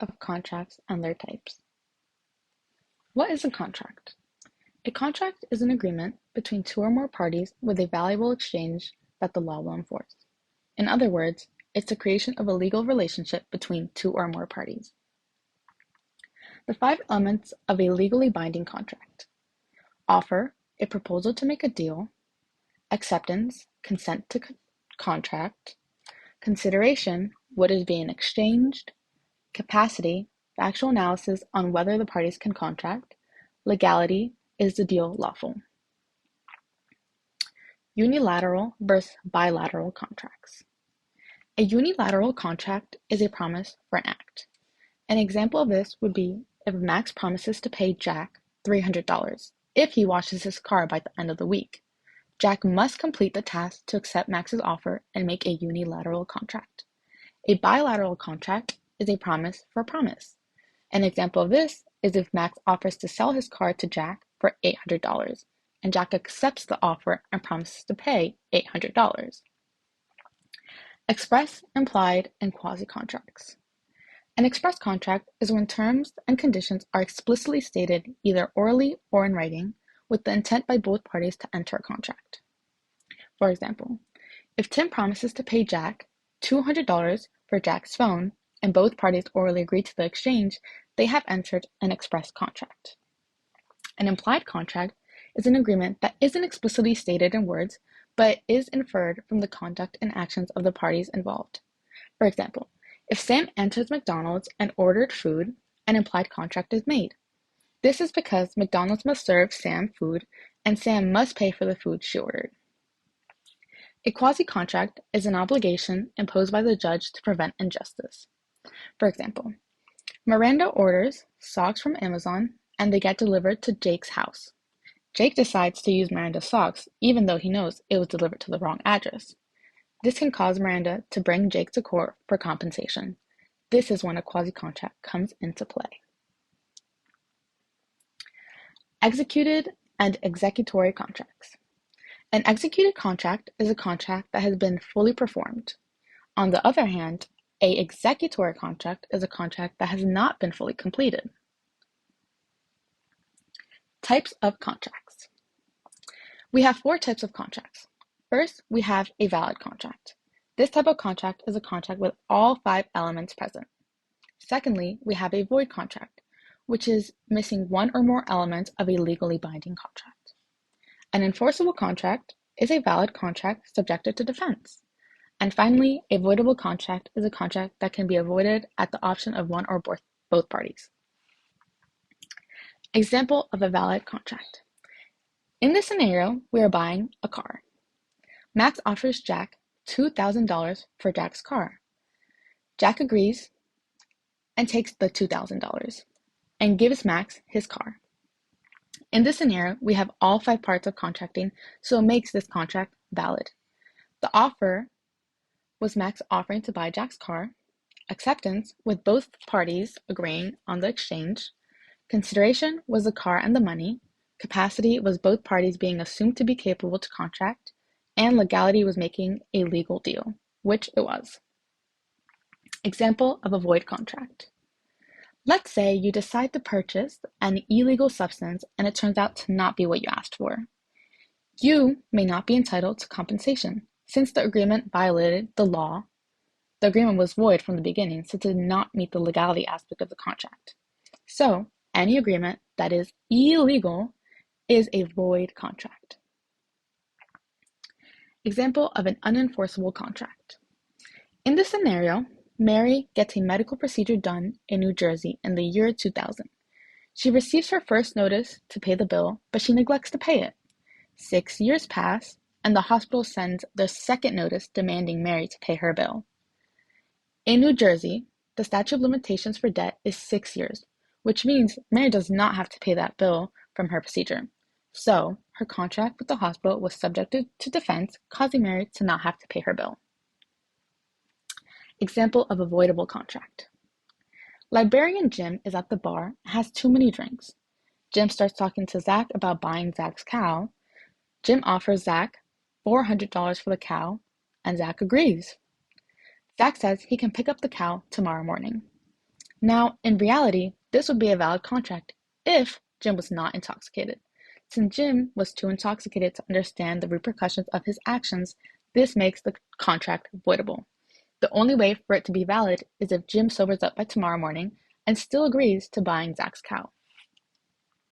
of contracts and their types. What is a contract? A contract is an agreement between two or more parties with a valuable exchange that the law will enforce. In other words, it's the creation of a legal relationship between two or more parties. The five elements of a legally binding contract: offer, a proposal to make a deal; acceptance, consent to contract; consideration, what is being exchanged; capacity, factual analysis on whether the parties can contract; legality, is the deal lawful. Unilateral versus bilateral contracts. A unilateral contract is a promise for an act. An example of this would be if Max promises to pay Jack $300 if he washes his car by the end of the week. Jack must complete the task to accept Max's offer and make a unilateral contract. A bilateral contract is a promise for a promise. An example of this is if Max offers to sell his car to Jack for $800 and Jack accepts the offer and promises to pay $800. Express, implied, and quasi-contracts. An express contract is when terms and conditions are explicitly stated either orally or in writing with the intent by both parties to enter a contract. For example, if Tim promises to pay Jack $200 for Jack's phone and both parties orally agree to the exchange, they have entered an express contract. An implied contract is an agreement that isn't explicitly stated in words, but is inferred from the conduct and actions of the parties involved. For example, if Sam enters McDonald's and ordered food, an implied contract is made. This is because McDonald's must serve Sam food and Sam must pay for the food she ordered. A quasi-contract is an obligation imposed by the judge to prevent injustice. For example, Miranda orders socks from Amazon and they get delivered to Jake's house. Jake decides to use Miranda's socks even though he knows it was delivered to the wrong address. This can cause Miranda to bring Jake to court for compensation. This is when a quasi-contract comes into play. Executed and executory contracts. An executed contract is a contract that has been fully performed. On the other hand, an executory contract is a contract that has not been fully completed. Types of contracts. We have four types of contracts. First, we have a valid contract. This type of contract is a contract with all five elements present. Secondly, we have a void contract, which is missing one or more elements of a legally binding contract. An enforceable contract is a valid contract subjected to defense. And finally, a voidable contract is a contract that can be avoided at the option of one or both parties. Example of a valid contract. In this scenario, we are buying a car. Max offers Jack $2,000 for Jack's car. Jack agrees and takes the $2,000 and gives Max his car. In this scenario, we have all five parts of contracting, so it makes this contract valid. The offer was Max offering to buy Jack's car. Acceptance, with both parties agreeing on the exchange. Consideration was the car and the money. Capacity was both parties being assumed to be capable to contract. And legality was making a legal deal, which it was. Example of a void contract. Let's say you decide to purchase an illegal substance and it turns out to not be what you asked for. You may not be entitled to compensation since the agreement violated the law. The agreement was void from the beginning since it did not meet the legality aspect of the contract. So, any agreement that is illegal is a void contract. Example of an unenforceable contract. In this scenario, Mary gets a medical procedure done in New Jersey in the year 2000. She receives her first notice to pay the bill, but she neglects to pay it. 6 years pass, and the hospital sends their second notice demanding Mary to pay her bill. In New Jersey, the statute of limitations for debt is 6 years, which means Mary does not have to pay that bill from her procedure. So, her contract with the hospital was subjected to defense, causing Mary to not have to pay her bill. Example of avoidable contract. Librarian Jim is at the bar and has too many drinks. Jim starts talking to Zach about buying Zach's cow. Jim offers Zach $400 for the cow, and Zach agrees. Zach says he can pick up the cow tomorrow morning. Now, in reality, this would be a valid contract if Jim was not intoxicated. Since Jim was too intoxicated to understand the repercussions of his actions, this makes the contract voidable. The only way for it to be valid is if Jim sobers up by tomorrow morning and still agrees to buying Zach's cow.